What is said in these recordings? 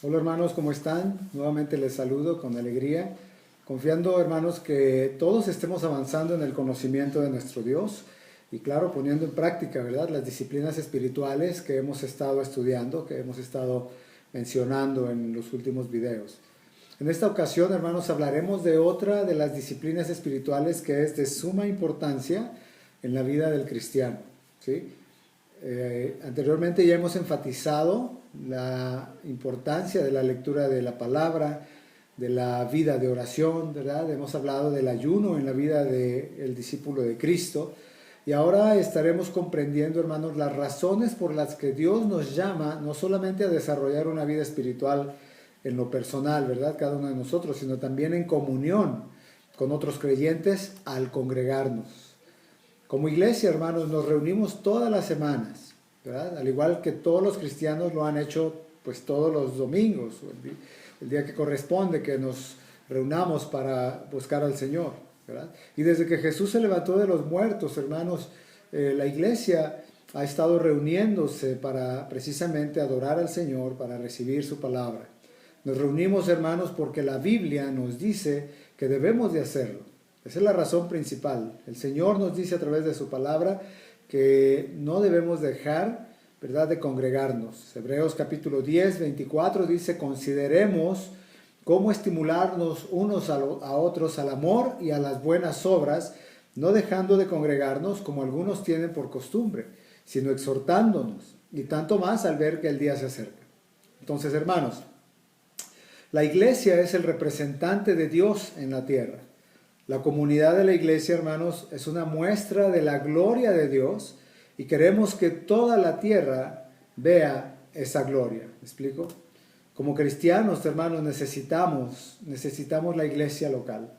Hola hermanos, ¿cómo están? Nuevamente les saludo con alegría, confiando hermanos que todos estemos avanzando en el conocimiento de nuestro Dios y claro, poniendo en práctica, ¿verdad? Las disciplinas espirituales que hemos estado estudiando, que hemos estado mencionando en los últimos videos. En esta ocasión, hermanos, hablaremos de otra de las disciplinas espirituales que es de suma importancia en la vida del cristiano, ¿sí? Anteriormente ya hemos enfatizado la importancia de la lectura de la palabra, de la vida de oración, ¿verdad? Hemos hablado del ayuno en la vida del discípulo de Cristo. Y ahora estaremos comprendiendo, hermanos, las razones por las que Dios nos llama no solamente a desarrollar una vida espiritual en lo personal, ¿verdad? Cada uno de nosotros, sino también en comunión con otros creyentes al congregarnos. Como iglesia, hermanos, nos reunimos todas las semanas, ¿verdad? Al igual que todos los cristianos lo han hecho pues todos los domingos, el día que corresponde que nos reunamos para buscar al Señor, ¿verdad? Y desde que Jesús se levantó de los muertos, hermanos, la iglesia ha estado reuniéndose para precisamente adorar al Señor, para recibir su palabra. Nos reunimos, hermanos, porque la Biblia nos dice que debemos de hacerlo. Esa es la razón principal. El Señor nos dice a través de su palabra que no debemos dejar, ¿verdad?, de congregarnos. Hebreos capítulo 10, 24 dice, consideremos cómo estimularnos unos a otros al amor y a las buenas obras, no dejando de congregarnos como algunos tienen por costumbre, sino exhortándonos, y tanto más al ver que el día se acerca. Entonces, hermanos, la iglesia es el representante de Dios en la tierra. La comunidad de la iglesia, hermanos, es una muestra de la gloria de Dios y queremos que toda la tierra vea esa gloria. ¿Me explico? Como cristianos, hermanos, necesitamos la iglesia local.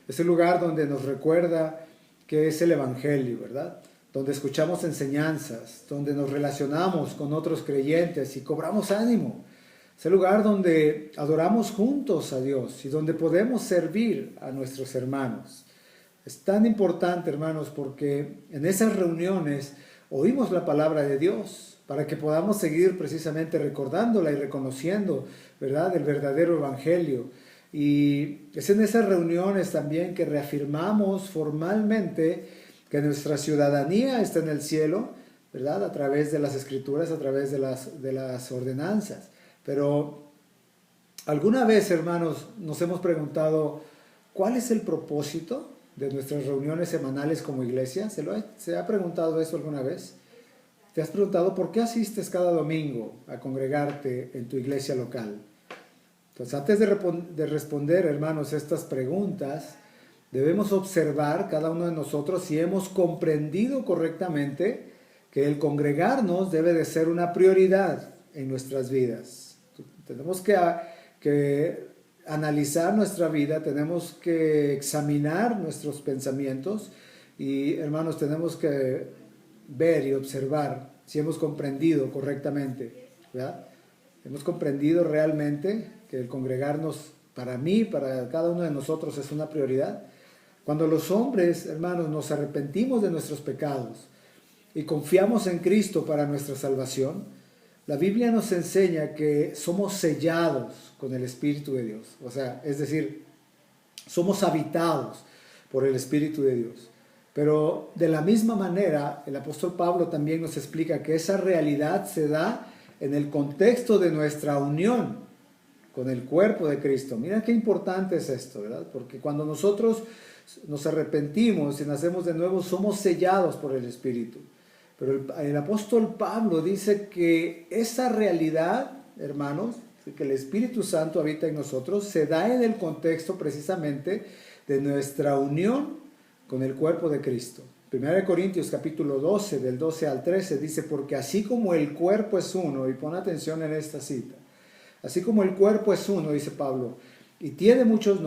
Es el lugar donde nos recuerda que es el Evangelio, ¿verdad? Donde escuchamos enseñanzas, donde nos relacionamos con otros creyentes y cobramos ánimo. Es el lugar donde adoramos juntos a Dios y donde podemos servir a nuestros hermanos. Es tan importante, hermanos, porque en esas reuniones oímos la palabra de Dios para que podamos seguir precisamente recordándola y reconociendo, ¿verdad?, el verdadero evangelio. Y es en esas reuniones también que reafirmamos formalmente que nuestra ciudadanía está en el cielo, ¿verdad?, a través de las escrituras, a través de las ordenanzas. Pero alguna vez, hermanos, nos hemos preguntado, ¿cuál es el propósito de nuestras reuniones semanales como iglesia? ¿Se ha preguntado eso alguna vez? ¿Te has preguntado por qué asistes cada domingo a congregarte en tu iglesia local? Entonces, antes de responder, hermanos, estas preguntas, debemos observar cada uno de nosotros si hemos comprendido correctamente que el congregarnos debe de ser una prioridad en nuestras vidas. Tenemos que analizar nuestra vida, tenemos que examinar nuestros pensamientos y, hermanos, tenemos que ver y observar si hemos comprendido correctamente, ¿verdad? Hemos comprendido realmente que el congregarnos para mí, para cada uno de nosotros es una prioridad. Cuando los hombres, hermanos, nos arrepentimos de nuestros pecados y confiamos en Cristo para nuestra salvación, la Biblia nos enseña que somos sellados con el Espíritu de Dios. O sea, es decir, somos habitados por el Espíritu de Dios. Pero de la misma manera, el apóstol Pablo también nos explica que esa realidad se da en el contexto de nuestra unión con el cuerpo de Cristo. Mira qué importante es esto, ¿verdad? Porque cuando nosotros nos arrepentimos y nacemos de nuevo, somos sellados por el Espíritu. Pero el apóstol Pablo dice que esa realidad, hermanos, que el Espíritu Santo habita en nosotros, se da en el contexto precisamente de nuestra unión con el cuerpo de Cristo. 1 Corintios capítulo 12, del 12 al 13, dice, porque así como el cuerpo es uno, y pon atención en esta cita, así como el cuerpo es uno, dice Pablo, y tiene muchos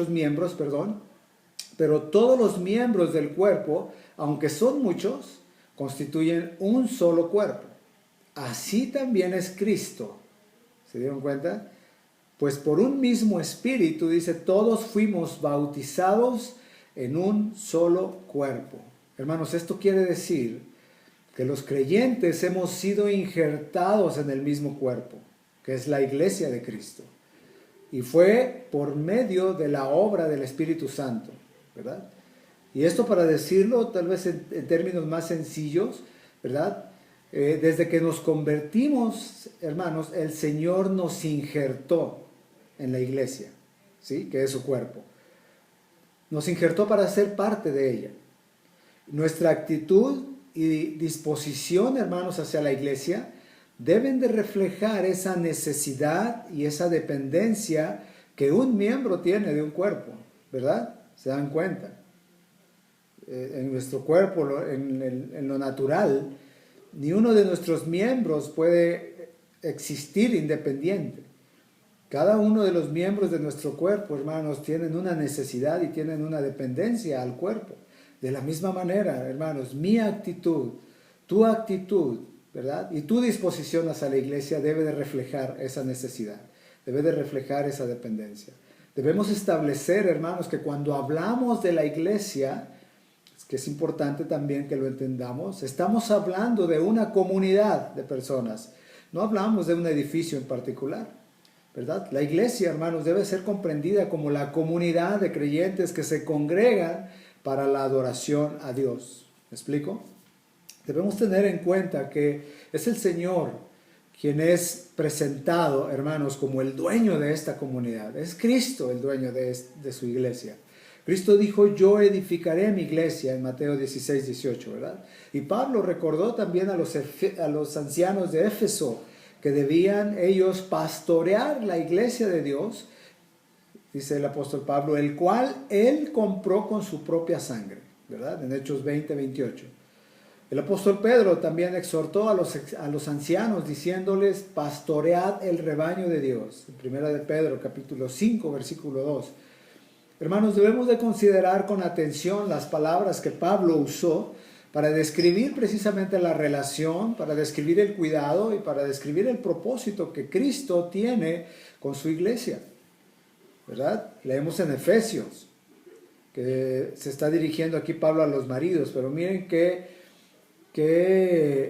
miembros, pero todos los miembros del cuerpo, aunque son muchos, constituyen un solo cuerpo. Así también es Cristo. ¿Se dieron cuenta? Pues por un mismo espíritu, dice, todos fuimos bautizados en un solo cuerpo. Hermanos, esto quiere decir que los creyentes hemos sido injertados en el mismo cuerpo. que es la iglesia de Cristo. Y fue por medio de la obra del Espíritu Santo, ¿verdad? Y esto, para decirlo tal vez en términos más sencillos, ¿verdad? Desde que nos convertimos, hermanos, el Señor nos injertó en la iglesia, ¿sí? Que es su cuerpo. Nos injertó para ser parte de ella. Nuestra actitud y disposición, hermanos, hacia la iglesia deben de reflejar esa necesidad y esa dependencia que un miembro tiene de un cuerpo, ¿verdad? ¿Se dan cuenta? En nuestro cuerpo, en lo natural, ni uno de nuestros miembros puede existir independiente. Cada uno de los miembros de nuestro cuerpo, hermanos, tienen una necesidad y tienen una dependencia al cuerpo. De la misma manera, hermanos, mi actitud, tu actitud, ¿verdad? Y tu disposición hacia la iglesia debe de reflejar esa necesidad, debe de reflejar esa dependencia. Debemos establecer, hermanos, que cuando hablamos de la iglesia, que es importante también que lo entendamos, estamos hablando de una comunidad de personas, no hablamos de un edificio en particular, ¿verdad? La iglesia, hermanos, debe ser comprendida como la comunidad de creyentes que se congregan para la adoración a Dios. ¿Me explico? Debemos tener en cuenta que es el Señor quien es presentado, hermanos, como el dueño de esta comunidad. Es Cristo el dueño de su iglesia. Cristo dijo, yo edificaré mi iglesia, en Mateo 16, 18, ¿verdad? Y Pablo recordó también a los ancianos de Éfeso que debían ellos pastorear la iglesia de Dios, dice el apóstol Pablo, el cual él compró con su propia sangre, ¿verdad? En Hechos 20, 28. El apóstol Pedro también exhortó a los ancianos diciéndoles, pastoread el rebaño de Dios. En Primera de Pedro, capítulo 5, versículo 2. Hermanos, debemos de considerar con atención las palabras que Pablo usó para describir precisamente la relación, para describir el cuidado y para describir el propósito que Cristo tiene con su iglesia, ¿verdad? Leemos en Efesios, que se está dirigiendo aquí Pablo a los maridos, pero miren qué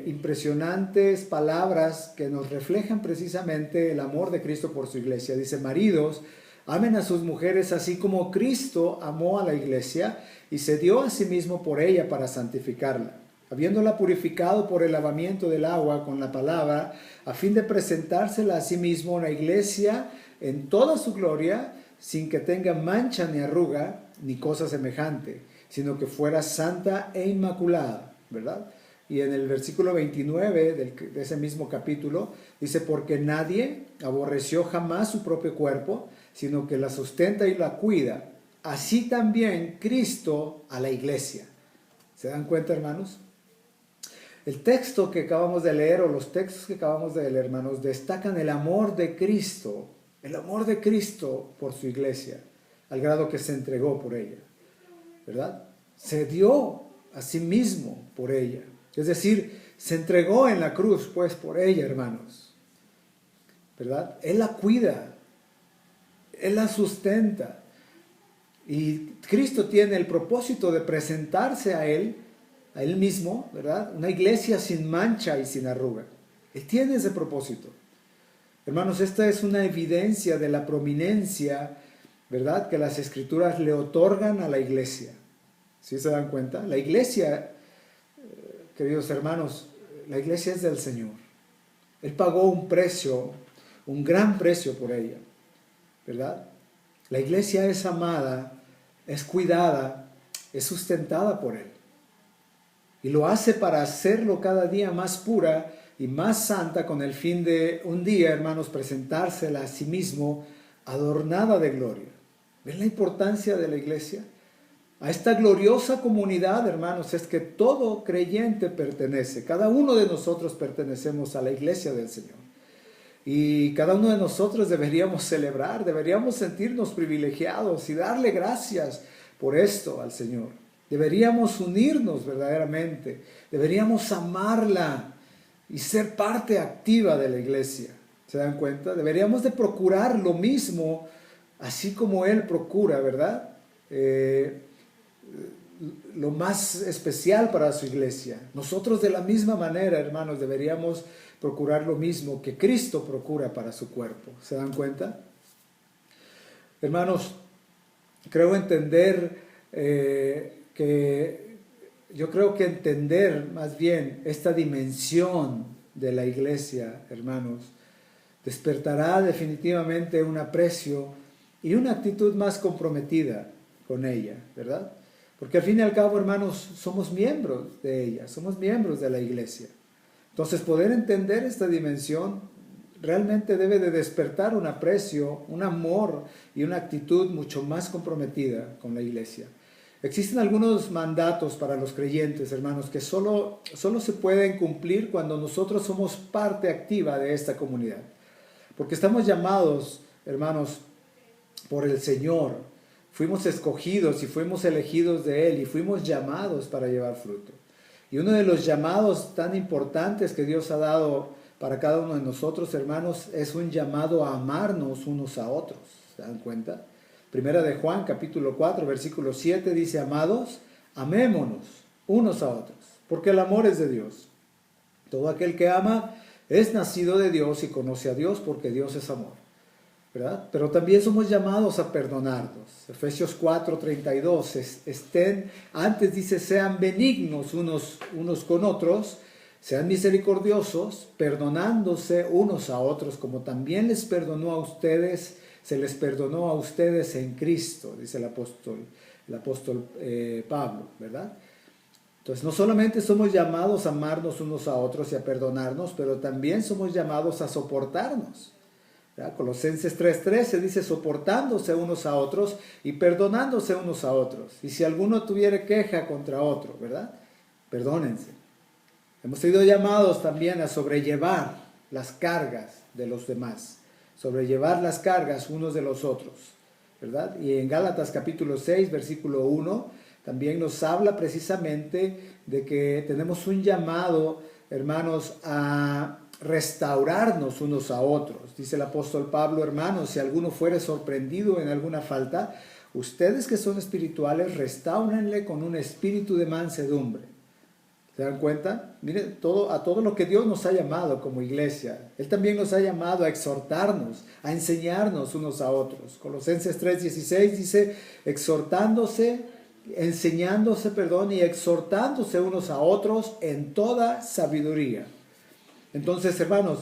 impresionantes palabras que nos reflejan precisamente el amor de Cristo por su iglesia. Dice, maridos, amen a sus mujeres así como Cristo amó a la iglesia y se dio a sí mismo por ella para santificarla, habiéndola purificado por el lavamiento del agua con la palabra, a fin de presentársela a sí mismo una iglesia en toda su gloria, sin que tenga mancha ni arruga ni cosa semejante, sino que fuera santa e inmaculada, ¿verdad? Y en el versículo 29 de ese mismo capítulo dice, porque nadie aborreció jamás su propio cuerpo, sino que la sustenta y la cuida. Así también Cristo a la iglesia. ¿Se dan cuenta, hermanos? El texto que acabamos de leer, o los textos que acabamos de leer, hermanos, destacan el amor de Cristo por su iglesia, al grado que se entregó por ella, ¿verdad? Se dio a sí mismo por ella. Es decir, se entregó en la cruz, pues, por ella, hermanos, ¿verdad? Él la cuida, Él la sustenta. Y Cristo tiene el propósito de presentarse a Él mismo, ¿verdad? Una iglesia sin mancha y sin arruga. Él tiene ese propósito. Hermanos, esta es una evidencia de la prominencia, ¿verdad?, que las Escrituras le otorgan a la iglesia. ¿Sí se dan cuenta? La iglesia, queridos hermanos, la iglesia es del Señor. Él pagó un precio, un gran precio por ella, ¿verdad? La iglesia es amada, es cuidada, es sustentada por Él. Y lo hace para hacerlo cada día más pura y más santa, con el fin de un día, hermanos, presentársela a sí mismo adornada de gloria. ¿Ven la importancia de la iglesia? A esta gloriosa comunidad, hermanos, es que todo creyente pertenece. Cada uno de nosotros pertenecemos a la iglesia del Señor. Y cada uno de nosotros deberíamos celebrar, deberíamos sentirnos privilegiados y darle gracias por esto al Señor. Deberíamos unirnos verdaderamente, deberíamos amarla y ser parte activa de la iglesia. ¿Se dan cuenta? Deberíamos de procurar lo mismo, así como Él procura, ¿verdad? lo más especial para su iglesia. Nosotros de la misma manera, hermanos, deberíamos procurar lo mismo que Cristo procura para su cuerpo. ¿Se dan cuenta? Hermanos, creo entender yo creo que entender más bien esta dimensión de la iglesia, hermanos, despertará definitivamente un aprecio y una actitud más comprometida con ella, ¿verdad? Porque al fin y al cabo, hermanos, somos miembros de ella, somos miembros de la iglesia. Entonces, poder entender esta dimensión realmente debe de despertar un aprecio, un amor y una actitud mucho más comprometida con la iglesia. Existen algunos mandatos para los creyentes, hermanos, que solo se pueden cumplir cuando nosotros somos parte activa de esta comunidad. Porque estamos llamados, hermanos, por el Señor. Fuimos escogidos y fuimos elegidos de Él y fuimos llamados para llevar fruto. Y uno de los llamados tan importantes que Dios ha dado para cada uno de nosotros, hermanos, es un llamado a amarnos unos a otros. ¿Se dan cuenta? Primera de Juan, capítulo 4, versículo 7, dice: amados, amémonos unos a otros, porque el amor es de Dios. Todo aquel que ama es nacido de Dios y conoce a Dios, porque Dios es amor, ¿verdad? Pero también somos llamados a perdonarnos. Efesios 4, 32, antes dice: sean benignos unos con otros, sean misericordiosos, perdonándose unos a otros, como también les perdonó a ustedes, se les perdonó a ustedes en Cristo, dice el apóstol Pablo, ¿verdad? Entonces, no solamente somos llamados a amarnos unos a otros y a perdonarnos, pero también somos llamados a soportarnos, ¿verdad? Colosenses 3:13 dice: soportándose unos a otros y perdonándose unos a otros. Y si alguno tuviere queja contra otro, ¿verdad? Perdónense. Hemos sido llamados también a sobrellevar las cargas de los demás, sobrellevar las cargas unos de los otros, ¿verdad? Y en Gálatas capítulo 6, versículo 1, también nos habla precisamente de que tenemos un llamado, hermanos, a restaurarnos unos a otros. Dice el apóstol Pablo: hermanos, si alguno fuere sorprendido en alguna falta, ustedes que son espirituales, restáurenle con un espíritu de mansedumbre. ¿Se dan cuenta? Miren, a todo lo que Dios nos ha llamado como iglesia. Él también nos ha llamado a exhortarnos, a enseñarnos unos a otros. Colosenses 3:16 dice: enseñándose y exhortándose unos a otros en toda sabiduría. Entonces, hermanos,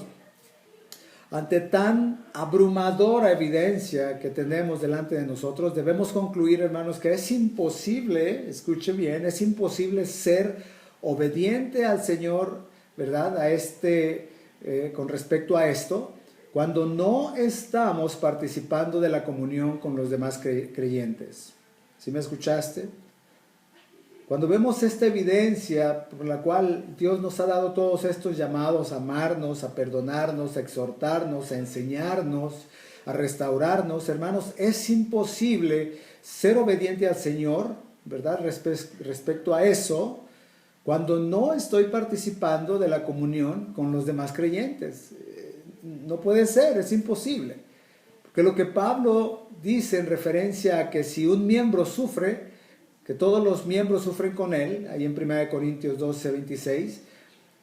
ante tan abrumadora evidencia que tenemos delante de nosotros, debemos concluir, hermanos, que es imposible, escuche bien, es imposible ser obediente al Señor, ¿verdad? Con respecto a esto, cuando no estamos participando de la comunión con los demás creyentes. ¿Sí me escuchaste? Cuando vemos esta evidencia por la cual Dios nos ha dado todos estos llamados a amarnos, a perdonarnos, a exhortarnos, a enseñarnos, a restaurarnos, hermanos, es imposible ser obediente al Señor, ¿verdad? Respecto a eso, cuando no estoy participando de la comunión con los demás creyentes. No puede ser, es imposible. Porque lo que Pablo dice en referencia a que si un miembro sufre, que todos los miembros sufren con él, ahí en 1 Corintios 12, 26,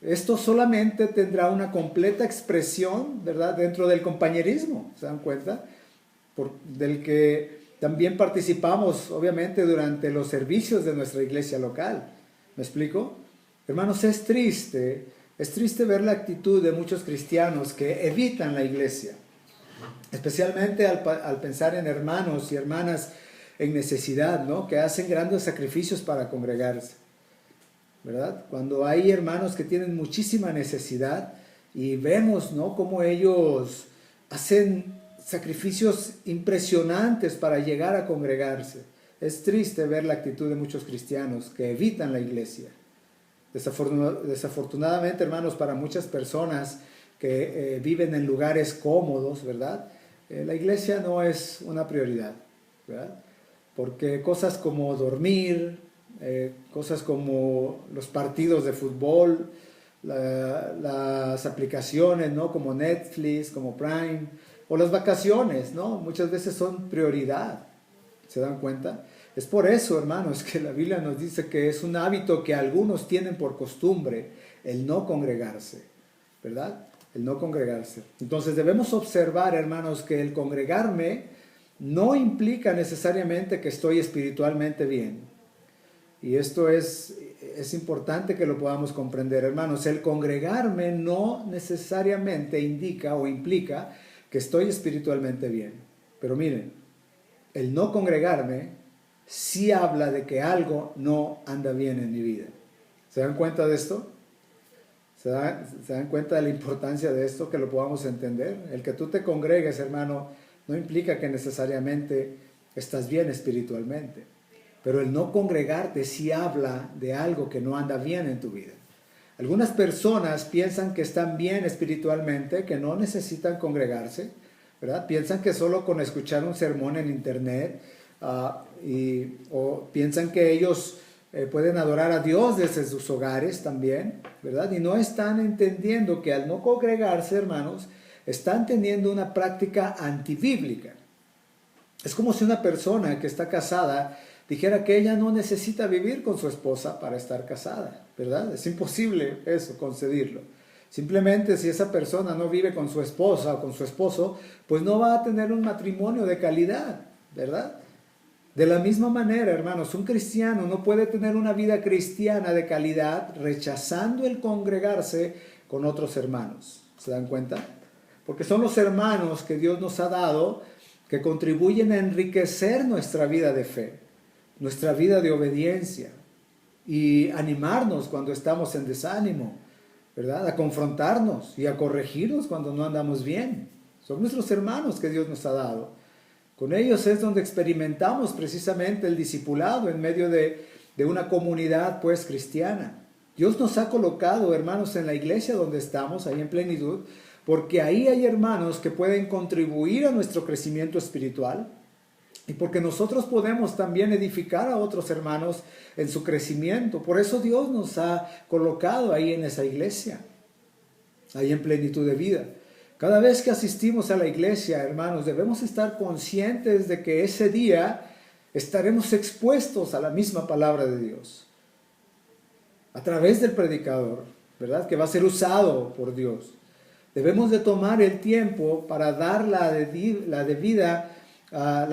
esto solamente tendrá una completa expresión, ¿verdad?, dentro del compañerismo, ¿se dan cuenta? Del que también participamos, obviamente, durante los servicios de nuestra iglesia local. ¿Me explico? Hermanos, es triste ver la actitud de muchos cristianos que evitan la iglesia, especialmente al pensar en hermanos y hermanas en necesidad, ¿no?, que hacen grandes sacrificios para congregarse, ¿verdad? Cuando hay hermanos que tienen muchísima necesidad y vemos, ¿no?, cómo ellos hacen sacrificios impresionantes para llegar a congregarse. Es triste ver la actitud de muchos cristianos que evitan la iglesia. Desafortunadamente, hermanos, para muchas personas que viven en lugares cómodos, ¿verdad?, la iglesia no es una prioridad, ¿verdad? Porque cosas como dormir, cosas como los partidos de fútbol, las aplicaciones, ¿no?, como Netflix, como Prime, o las vacaciones, ¿no?, muchas veces son prioridad. ¿Se dan cuenta? Es por eso, hermanos, que la Biblia nos dice que es un hábito que algunos tienen por costumbre, el no congregarse, ¿verdad? El no congregarse. Entonces debemos observar, hermanos, que el congregarme no implica necesariamente que estoy espiritualmente bien. Y esto es importante que lo podamos comprender, hermanos. El congregarme no necesariamente indica o implica que estoy espiritualmente bien. Pero miren, el no congregarme sí habla de que algo no anda bien en mi vida. ¿Se dan cuenta de esto? ¿Se dan cuenta de la importancia de esto, que lo podamos entender? El que tú te congregues, hermano, no implica que necesariamente estás bien espiritualmente. Pero el no congregarte sí habla de algo que no anda bien en tu vida. Algunas personas piensan que están bien espiritualmente, que no necesitan congregarse, ¿verdad? Piensan que solo con escuchar un sermón en internet, o piensan que ellos pueden adorar a Dios desde sus hogares también, ¿verdad? Y no están entendiendo que al no congregarse, hermanos, están teniendo una práctica antibíblica. Es como si una persona que está casada dijera que ella no necesita vivir con su esposa para estar casada, ¿verdad? Es imposible eso, concebirlo. Simplemente si esa persona no vive con su esposa o con su esposo, pues no va a tener un matrimonio de calidad, ¿verdad? De la misma manera, hermanos, un cristiano no puede tener una vida cristiana de calidad rechazando el congregarse con otros hermanos. ¿Se dan cuenta? Porque son los hermanos que Dios nos ha dado que contribuyen a enriquecer nuestra vida de fe, nuestra vida de obediencia y animarnos cuando estamos en desánimo, ¿verdad? A confrontarnos y a corregirnos cuando no andamos bien. Son nuestros hermanos que Dios nos ha dado. Con ellos es donde experimentamos precisamente el discipulado en medio de una comunidad pues cristiana. Dios nos ha colocado, hermanos, en la iglesia donde estamos, ahí en Plenitud, porque ahí hay hermanos que pueden contribuir a nuestro crecimiento espiritual y porque nosotros podemos también edificar a otros hermanos en su crecimiento. Por eso Dios nos ha colocado ahí en esa iglesia, ahí en Plenitud de Vida. Cada vez que asistimos a la iglesia, hermanos, debemos estar conscientes de que ese día estaremos expuestos a la misma palabra de Dios, a través del predicador, ¿verdad? Que va a ser usado por Dios. Debemos de tomar el tiempo para dar la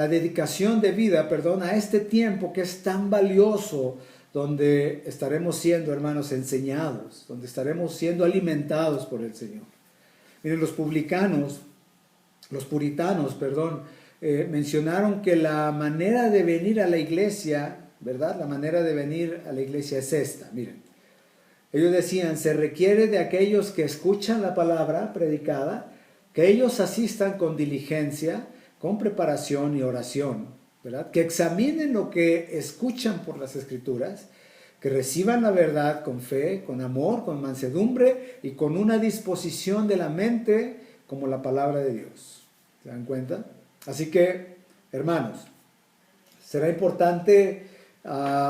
dedicación de vida, a este tiempo que es tan valioso, donde estaremos siendo, hermanos, enseñados, donde estaremos siendo alimentados por el Señor. Miren, los puritanos, mencionaron que la manera de venir a la iglesia, ¿verdad? La manera de venir a la iglesia es esta, miren. Ellos decían, se requiere de aquellos que escuchan la palabra predicada, que ellos asistan con diligencia, con preparación y oración, ¿verdad? Que examinen lo que escuchan por las Escrituras, que reciban la verdad con fe, con amor, con mansedumbre y con una disposición de la mente como la palabra de Dios. ¿Se dan cuenta? Así que, hermanos, será importante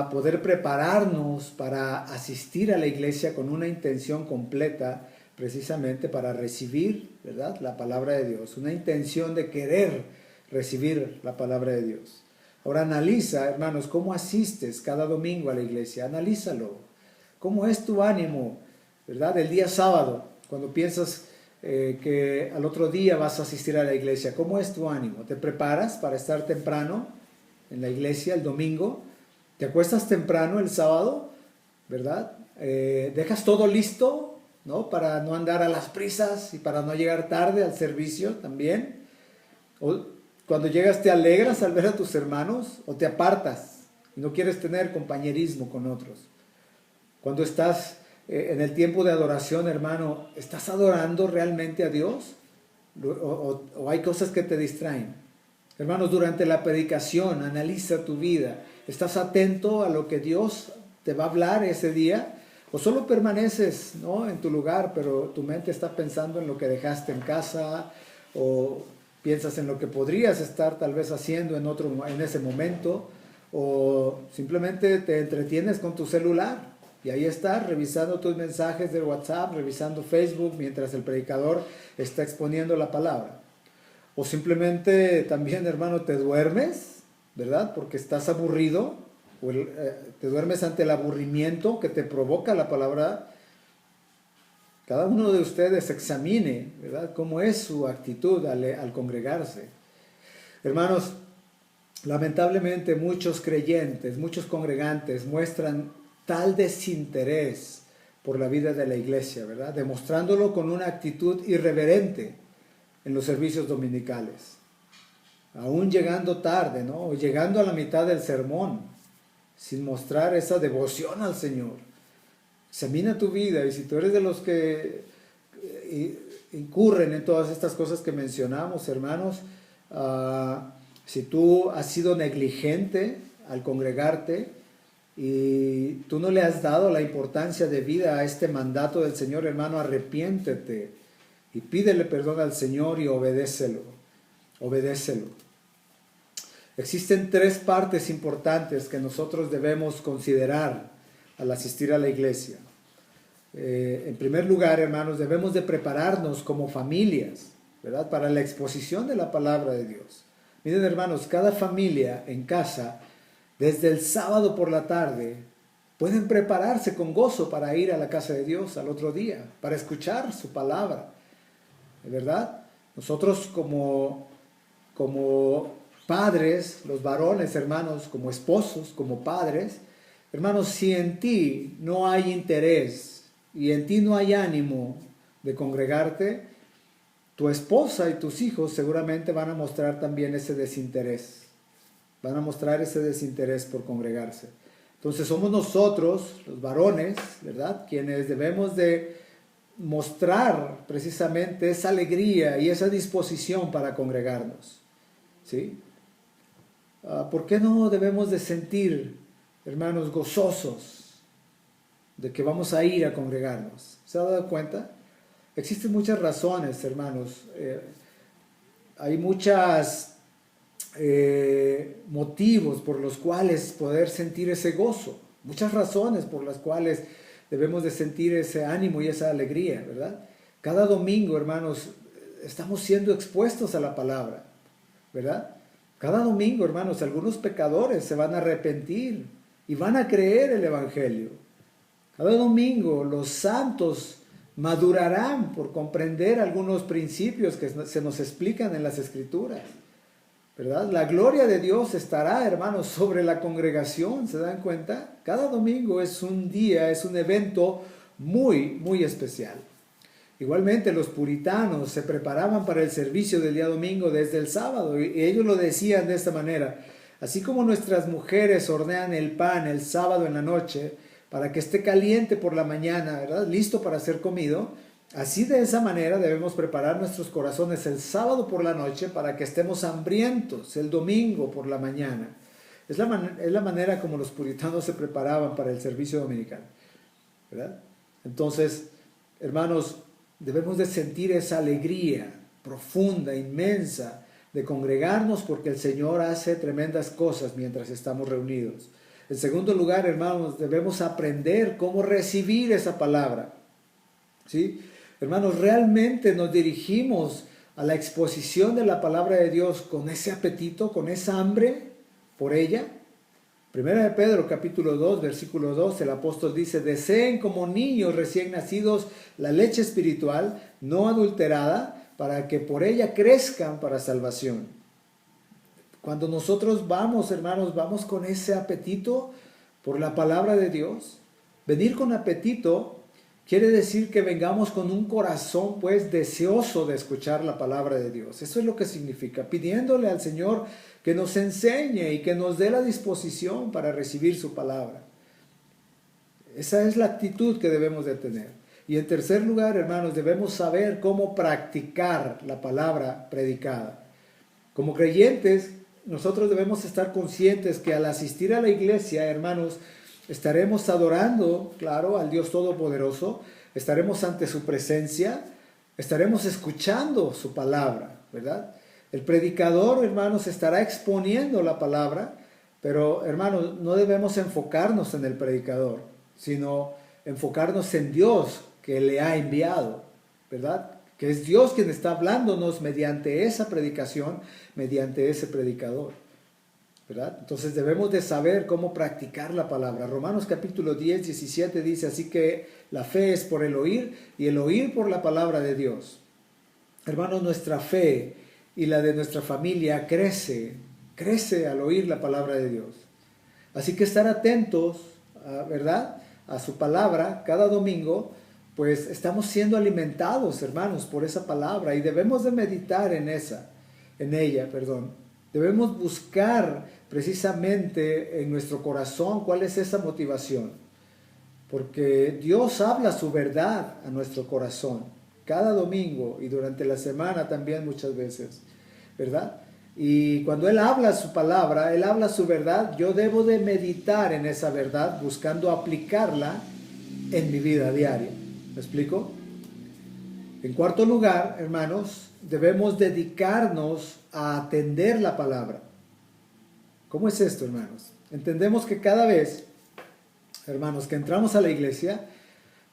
poder prepararnos para asistir a la iglesia con una intención completa, precisamente para recibir, ¿verdad?, la palabra de Dios, una intención de querer recibir la palabra de Dios. Ahora analiza, hermanos, cómo asistes cada domingo a la iglesia, analízalo. ¿Cómo es tu ánimo, verdad? El día sábado, cuando piensas que al otro día vas a asistir a la iglesia, ¿cómo es tu ánimo? ¿Te preparas para estar temprano en la iglesia el domingo? ¿Te acuestas temprano el sábado, verdad? ¿Dejas todo listo, ¿no? Para no andar a las prisas y para no llegar tarde al servicio también. O cuando llegas, ¿te alegras al ver a tus hermanos o te apartas y no quieres tener compañerismo con otros? Cuando estás en el tiempo de adoración, hermano, ¿estás adorando realmente a Dios? ¿O hay cosas que te distraen? Hermanos, durante la predicación, analiza tu vida. ¿Estás atento a lo que Dios te va a hablar ese día? ¿O solo permaneces, ¿no?, en tu lugar, pero tu mente está pensando en lo que dejaste en casa, o piensas en lo que podrías estar tal vez haciendo en ese momento, o simplemente te entretienes con tu celular y ahí estás revisando tus mensajes de WhatsApp, revisando Facebook mientras el predicador está exponiendo la palabra? O simplemente también, hermano, te duermes ¿verdad? Porque estás aburrido, o te duermes ante el aburrimiento que te provoca la palabra. Cada uno de ustedes examine, ¿verdad?, cómo es su actitud al congregarse. Hermanos, lamentablemente muchos creyentes, muchos congregantes muestran tal desinterés por la vida de la iglesia, ¿verdad?, demostrándolo con una actitud irreverente en los servicios dominicales. Aún llegando tarde, ¿no?, o llegando a la mitad del sermón, sin mostrar esa devoción al Señor. Examina tu vida, y si tú eres de los que incurren en todas estas cosas que mencionamos, hermanos, si tú has sido negligente al congregarte y tú no le has dado la importancia de vida a este mandato del Señor, hermano, arrepiéntete y pídele perdón al Señor y obedécelo. Existen 3 partes importantes que nosotros debemos considerar al asistir a la iglesia. En primer lugar, hermanos, debemos de prepararnos como familias, ¿verdad?, para la exposición de la palabra de Dios. Miren, hermanos, cada familia en casa, desde el sábado por la tarde, pueden prepararse con gozo para ir a la casa de Dios al otro día, para escuchar su palabra, ¿verdad? Nosotros como padres, los varones, hermanos, como esposos, como padres, hermanos, si en ti no hay interés y en ti no hay ánimo de congregarte, tu esposa y tus hijos seguramente van a mostrar también ese desinterés. Van a mostrar ese desinterés por congregarse. Entonces somos nosotros, los varones, ¿verdad?, quienes debemos de mostrar precisamente esa alegría y esa disposición para congregarnos. ¿Sí? ¿Por qué no debemos de sentir, hermanos, gozosos de que vamos a ir a congregarnos? ¿Se ha dado cuenta? Existen muchas razones, hermanos. Hay muchos motivos por los cuales poder sentir ese gozo. Muchas razones por las cuales debemos de sentir ese ánimo y esa alegría, ¿verdad? Cada domingo, hermanos, estamos siendo expuestos a la palabra, ¿verdad? Cada domingo, hermanos, algunos pecadores se van a arrepentir y van a creer el Evangelio. Cada domingo los santos madurarán por comprender algunos principios que se nos explican en las Escrituras, ¿verdad? La gloria de Dios estará, hermanos, sobre la congregación, ¿se dan cuenta? Cada domingo es un día, es un evento muy, muy especial. Igualmente los puritanos se preparaban para el servicio del día domingo desde el sábado, y ellos lo decían de esta manera: así como nuestras mujeres hornean el pan el sábado en la noche para que esté caliente por la mañana, ¿verdad?, listo para ser comido, así de esa manera debemos preparar nuestros corazones el sábado por la noche para que estemos hambrientos el domingo por la mañana. Es la manera como los puritanos se preparaban para el servicio dominical, ¿verdad? Entonces, hermanos, debemos de sentir esa alegría profunda, inmensa, de congregarnos porque el Señor hace tremendas cosas mientras estamos reunidos. En segundo lugar, hermanos, debemos aprender cómo recibir esa palabra, ¿sí? Hermanos, ¿realmente nos dirigimos a la exposición de la palabra de Dios con ese apetito, con esa hambre por ella? Primera de Pedro, capítulo 2, versículo 2, el apóstol dice: deseen como niños recién nacidos la leche espiritual, no adulterada, para que por ella crezcan para salvación. Cuando nosotros vamos, hermanos, vamos con ese apetito por la palabra de Dios. Venir con apetito quiere decir que vengamos con un corazón, pues, deseoso de escuchar la palabra de Dios. Eso es lo que significa, pidiéndole al Señor que nos enseñe y que nos dé la disposición para recibir su palabra. Esa es la actitud que debemos de tener. Y en tercer lugar, hermanos, debemos saber cómo practicar la palabra predicada. Como creyentes, nosotros debemos estar conscientes que al asistir a la iglesia, hermanos, estaremos adorando, claro, al Dios Todopoderoso, estaremos ante su presencia, estaremos escuchando su palabra, ¿verdad? El predicador, hermanos, estará exponiendo la palabra, pero, hermanos, no debemos enfocarnos en el predicador, sino enfocarnos en Dios que le ha enviado, ¿verdad? Que es Dios quien está hablándonos mediante esa predicación, mediante ese predicador, ¿verdad? Entonces debemos de saber cómo practicar la palabra. Romanos capítulo 10, 17 dice, así que la fe es por el oír y el oír por la palabra de Dios. Hermanos, nuestra fe y la de nuestra familia crece al oír la palabra de Dios. Así que estar atentos, ¿verdad?, a su palabra cada domingo, pues estamos siendo alimentados, hermanos, por esa palabra y debemos de meditar en ella. Debemos buscar precisamente en nuestro corazón cuál es esa motivación, porque Dios habla su verdad a nuestro corazón cada domingo y durante la semana también muchas veces, ¿verdad? Y cuando Él habla su palabra, Él habla su verdad, yo debo de meditar en esa verdad buscando aplicarla en mi vida diaria. ¿Me explico? En cuarto lugar, hermanos, debemos dedicarnos a atender la palabra. ¿Cómo es esto, hermanos? Entendemos que cada vez, hermanos, que entramos a la iglesia,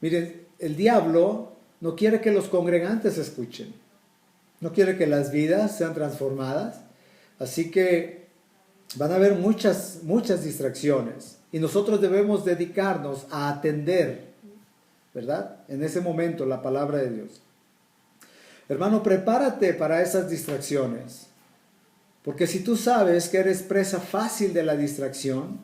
miren, el diablo no quiere que los congregantes escuchen, no quiere que las vidas sean transformadas, así que van a haber muchas distracciones y nosotros debemos dedicarnos a atender, ¿verdad?, en ese momento la palabra de Dios. Hermano, prepárate para esas distracciones, porque si tú sabes que eres presa fácil de la distracción,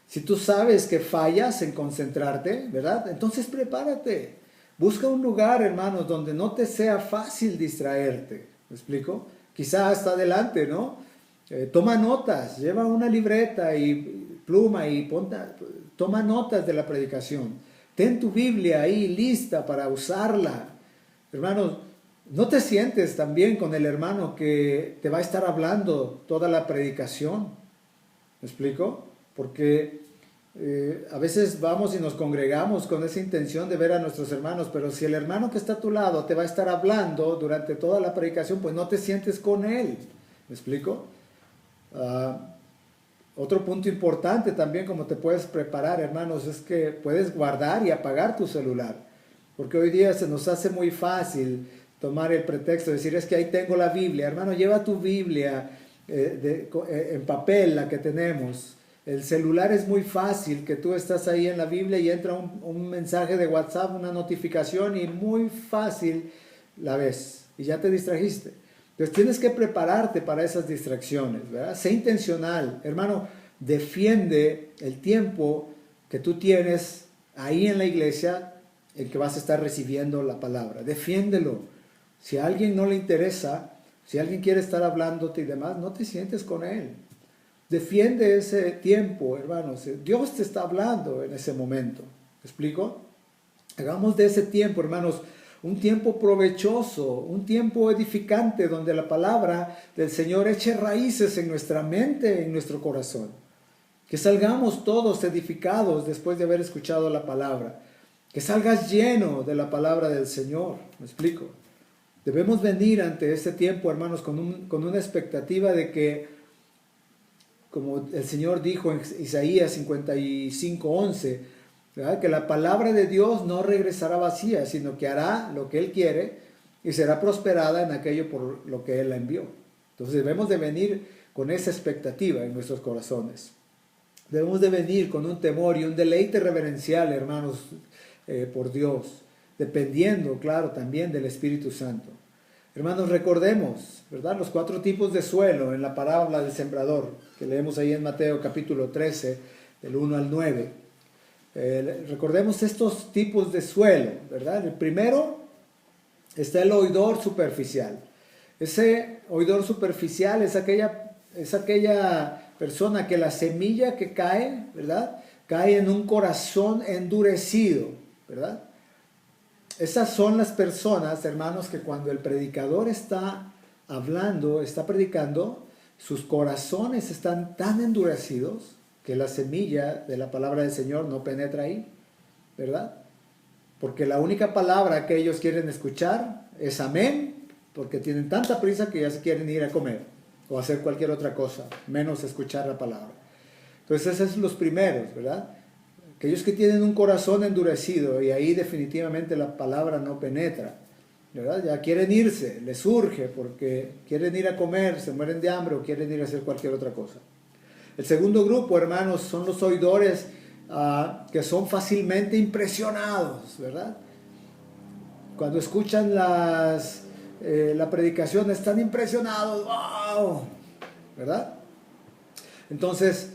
si tú sabes que fallas en concentrarte, ¿verdad?, entonces prepárate. Busca un lugar, hermanos, donde no te sea fácil distraerte. ¿Me explico? Quizá hasta adelante, ¿no? Toma notas, lleva una libreta y pluma y toma notas de la predicación. Ten tu Biblia ahí lista para usarla. Hermanos, ¿no te sientes también con el hermano que te va a estar hablando toda la predicación? ¿Me explico? Porque a veces vamos y nos congregamos con esa intención de ver a nuestros hermanos, pero si el hermano que está a tu lado te va a estar hablando durante toda la predicación, pues no te sientes con él. ¿Me explico? Otro punto importante también, como te puedes preparar, hermanos, es que puedes guardar y apagar tu celular, porque hoy día se nos hace muy fácil tomar el pretexto de decir, es que ahí tengo la Biblia. Hermano, lleva tu Biblia en papel, la que tenemos. El celular es muy fácil, que tú estás ahí en la Biblia y entra un mensaje de WhatsApp, una notificación y muy fácil la ves y ya te distrajiste. Entonces tienes que prepararte para esas distracciones, ¿verdad? Sé intencional, hermano, defiende el tiempo que tú tienes ahí en la iglesia en que vas a estar recibiendo la palabra. Defiéndelo. Si a alguien no le interesa, si alguien quiere estar hablándote y demás, no te sientes con él. Defiende ese tiempo, hermanos. Dios te está hablando en ese momento. ¿Me explico? Hagamos de ese tiempo, hermanos, un tiempo provechoso, un tiempo edificante, donde la palabra del Señor eche raíces en nuestra mente, en nuestro corazón. Que salgamos todos edificados después de haber escuchado la palabra. Que salgas lleno de la palabra del Señor. ¿Me explico? Debemos venir ante este tiempo, hermanos, con una expectativa de que, como el Señor dijo en Isaías 55:11, ¿verdad?, que la palabra de Dios no regresará vacía, sino que hará lo que Él quiere y será prosperada en aquello por lo que Él la envió. Entonces debemos de venir con esa expectativa en nuestros corazones. Debemos de venir con un temor y un deleite reverencial, hermanos, por Dios, dependiendo, claro, también del Espíritu Santo. Hermanos, recordemos, ¿verdad?, los 4 tipos de suelo en la parábola del sembrador, que leemos ahí en Mateo capítulo 13, del 1 al 9. Recordemos estos tipos de suelo, ¿verdad? El primero está el oidor superficial. Ese oidor superficial es aquella persona que la semilla que cae, ¿verdad?, cae en un corazón endurecido, ¿verdad? Esas son las personas, hermanos, que cuando el predicador está hablando, está predicando, sus corazones están tan endurecidos que la semilla de la palabra del Señor no penetra ahí, ¿verdad? Porque la única palabra que ellos quieren escuchar es amén, porque tienen tanta prisa que ya se quieren ir a comer o hacer cualquier otra cosa, menos escuchar la palabra. Entonces esos son los primeros, ¿verdad? Aquellos que tienen un corazón endurecido y ahí definitivamente la palabra no penetra, ¿verdad? Ya quieren irse, les urge porque quieren ir a comer, se mueren de hambre o quieren ir a hacer cualquier otra cosa. El segundo grupo, hermanos, son los oidores que son fácilmente impresionados, ¿verdad? Cuando escuchan la predicación están impresionados, ¡wow! ¿Verdad? Entonces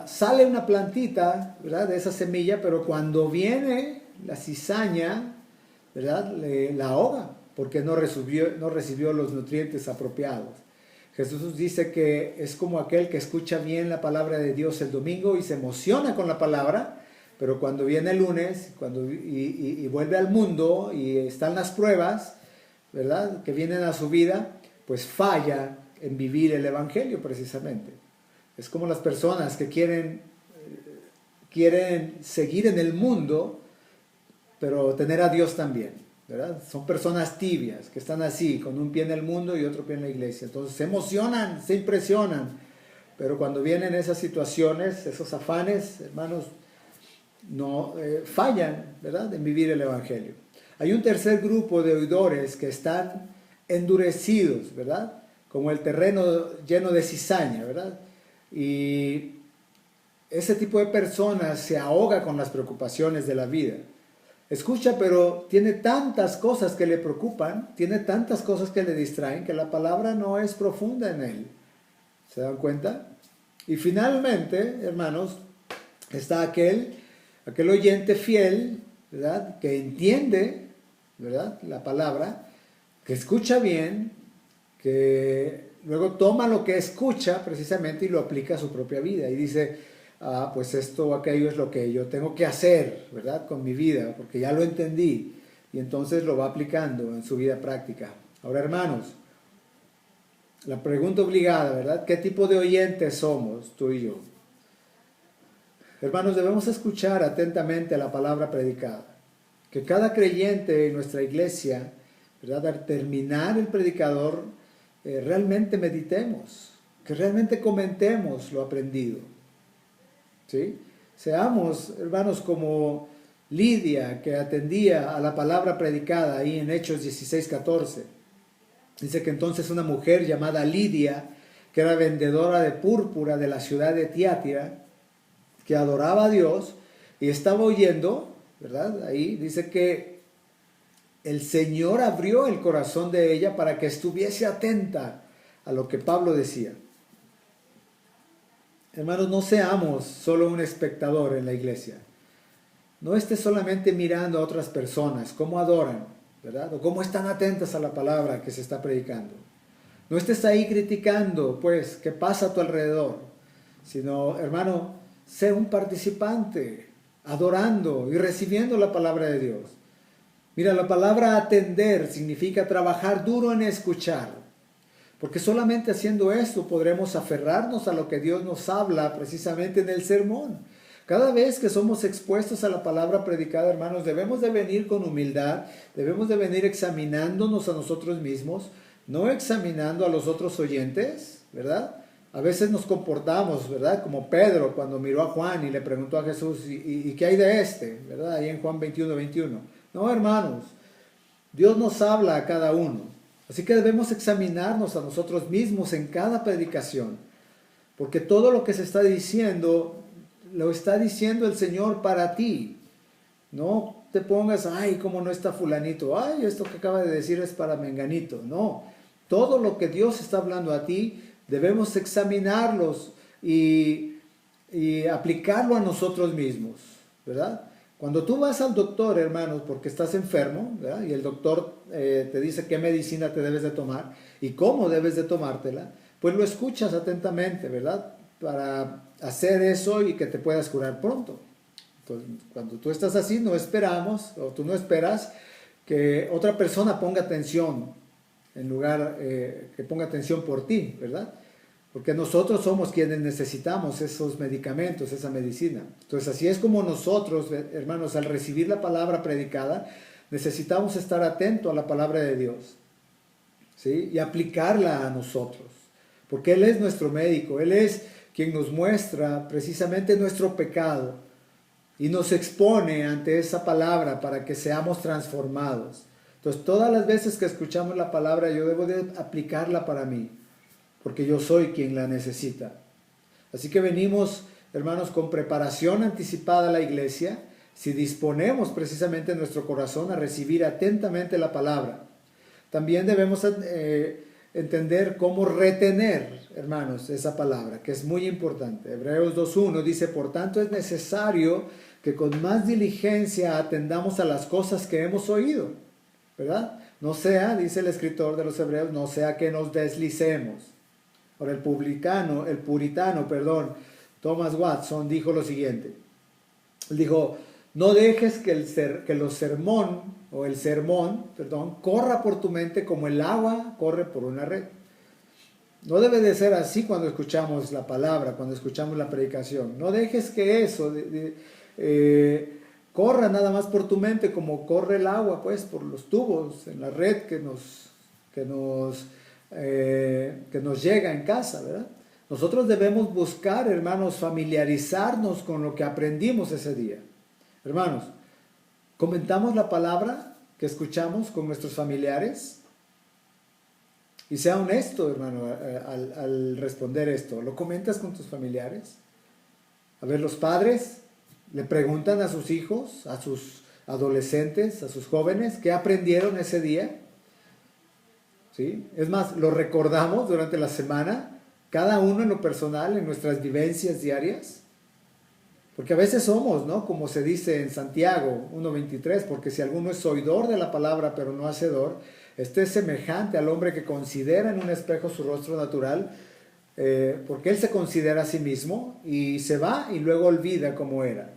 sale una plantita, ¿verdad? De esa semilla, pero cuando viene la cizaña, ¿verdad? La ahoga, porque no recibió los nutrientes apropiados. Jesús dice que es como aquel que escucha bien la palabra de Dios el domingo y se emociona con la palabra, pero cuando viene el lunes y vuelve al mundo y están las pruebas, ¿verdad?, que vienen a su vida, pues falla en vivir el evangelio precisamente. Es como las personas que quieren seguir en el mundo, pero tener a Dios también, ¿verdad? Son personas tibias, que están así, con un pie en el mundo y otro pie en la iglesia. Entonces se emocionan, se impresionan, pero cuando vienen esas situaciones, esos afanes, hermanos, no fallan, ¿verdad?, en vivir el evangelio. Hay un tercer grupo de oidores que están endurecidos, ¿verdad?, como el terreno lleno de cizaña, ¿verdad? Y ese tipo de personas se ahoga con las preocupaciones de la vida. Escucha, pero tiene tantas cosas que le preocupan, tiene tantas cosas que le distraen, que la palabra no es profunda en él. ¿Se dan cuenta? Y finalmente, hermanos, está aquel oyente fiel, ¿verdad?, que entiende, ¿verdad?, la palabra, que escucha bien, que luego toma lo que escucha precisamente y lo aplica a su propia vida y dice, pues esto o aquello es lo que yo tengo que hacer, ¿verdad?, con mi vida, porque ya lo entendí, y entonces lo va aplicando en su vida práctica. Ahora, hermanos, la pregunta obligada, ¿verdad?, ¿qué tipo de oyentes somos tú y yo? Hermanos, debemos escuchar atentamente la palabra predicada. Que cada creyente en nuestra iglesia, ¿verdad?, al terminar el predicador, realmente meditemos, que realmente comentemos lo aprendido. ¿Sí? Seamos, hermanos, como Lidia, que atendía a la palabra predicada ahí en Hechos 16:14. Dice que entonces una mujer llamada Lidia, que era vendedora de púrpura de la ciudad de Tiatira, que adoraba a Dios y estaba oyendo, ¿verdad? Ahí dice que el Señor abrió el corazón de ella para que estuviese atenta a lo que Pablo decía. Hermanos, no seamos solo un espectador en la iglesia. No estés solamente mirando a otras personas, cómo adoran, ¿verdad?, o cómo están atentas a la palabra que se está predicando. No estés ahí criticando, pues, qué pasa a tu alrededor, sino, hermano, sé un participante, adorando y recibiendo la palabra de Dios. Mira, la palabra atender significa trabajar duro en escuchar, porque solamente haciendo esto podremos aferrarnos a lo que Dios nos habla precisamente en el sermón. Cada vez que somos expuestos a la palabra predicada, hermanos, debemos de venir con humildad, debemos de venir examinándonos a nosotros mismos, no examinando a los otros oyentes, ¿verdad? A veces nos comportamos, ¿verdad?, como Pedro cuando miró a Juan y le preguntó a Jesús, ¿y qué hay de este?, ¿verdad? Ahí en Juan 21:21. No, hermanos, Dios nos habla a cada uno. Así que debemos examinarnos a nosotros mismos en cada predicación, porque todo lo que se está diciendo, lo está diciendo el Señor para ti. No te pongas, ay, cómo no está fulanito, ay, esto que acaba de decir es para menganito. No, todo lo que Dios está hablando a ti, debemos examinarlos y aplicarlo a nosotros mismos, ¿verdad? Cuando tú vas al doctor, hermanos, porque estás enfermo, ¿verdad?, y el doctor te dice qué medicina te debes de tomar y cómo debes de tomártela, pues lo escuchas atentamente, ¿verdad?, para hacer eso y que te puedas curar pronto. Entonces, cuando tú estás así, no esperamos, o tú no esperas que otra persona ponga atención, en lugar que ponga atención por ti, ¿verdad? Porque nosotros somos quienes necesitamos esos medicamentos, esa medicina. Entonces, así es como nosotros, hermanos, al recibir la palabra predicada, necesitamos estar atentos a la palabra de Dios, ¿sí?, y aplicarla a nosotros. Porque Él es nuestro médico, Él es quien nos muestra precisamente nuestro pecado y nos expone ante esa palabra para que seamos transformados. Entonces, todas las veces que escuchamos la palabra, yo debo de aplicarla para mí, porque yo soy quien la necesita. Así que venimos, hermanos, con preparación anticipada a la iglesia, si disponemos precisamente nuestro corazón a recibir atentamente la palabra. También debemos entender cómo retener, hermanos, esa palabra, que es muy importante. Hebreos 2.1 dice, por tanto es necesario que con más diligencia atendamos a las cosas que hemos oído, ¿verdad? No sea, dice el escritor de los Hebreos, no sea que nos deslicemos. Ahora el puritano, Thomas Watson dijo lo siguiente. Él dijo, no dejes que el sermón corra por tu mente como el agua corre por una red. No debe de ser así cuando escuchamos la palabra, cuando escuchamos la predicación. No dejes que eso corra nada más por tu mente como corre el agua, pues, por los tubos en la red que nos llega en casa, ¿verdad? Nosotros debemos buscar, hermanos, familiarizarnos con lo que aprendimos ese día. Hermanos, ¿comentamos la palabra que escuchamos con nuestros familiares? Y sea honesto, hermano, al responder esto. ¿Lo comentas con tus familiares? A ver, los padres le preguntan a sus hijos, a sus adolescentes, a sus jóvenes, ¿qué aprendieron ese día? ¿Sí? Es más, lo recordamos durante la semana, cada uno en lo personal, en nuestras vivencias diarias. Porque a veces somos, ¿no? Como se dice en Santiago 1.23, porque si alguno es oidor de la palabra pero no hacedor, este es semejante al hombre que considera en un espejo su rostro natural, porque él se considera a sí mismo y se va y luego olvida cómo era.